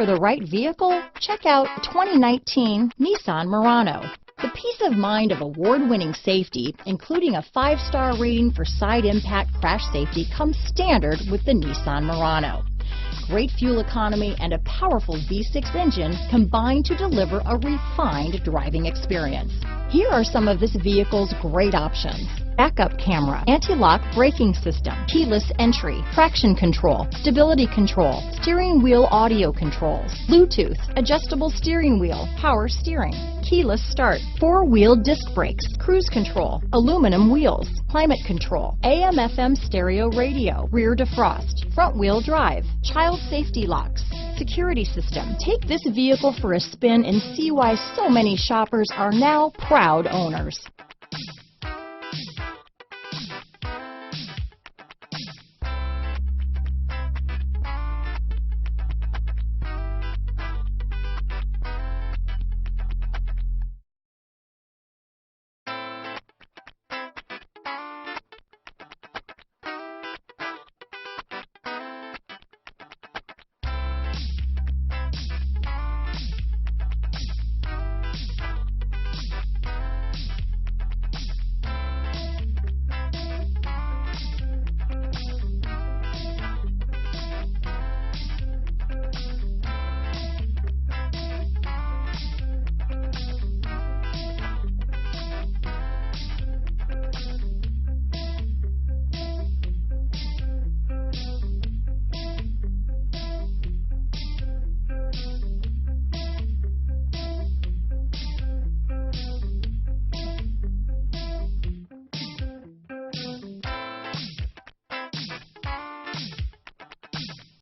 for the right vehicle? Check out 2019 Nissan Murano. The peace of mind of award-winning safety, including a 5-star rating for side impact crash safety, comes standard with the Nissan Murano. Great fuel economy and a powerful V6 engine combine to deliver a refined driving experience. Here are some of this vehicle's great options: backup camera, anti-lock braking system, keyless entry, traction control, stability control, steering wheel audio controls, Bluetooth, adjustable steering wheel, power steering, keyless start, 4-wheel disc brakes, cruise control, aluminum wheels, climate control, AM/FM stereo radio, rear defrost, front wheel drive, child safety locks, security system. Take this vehicle for a spin and see why so many shoppers are now proud owners.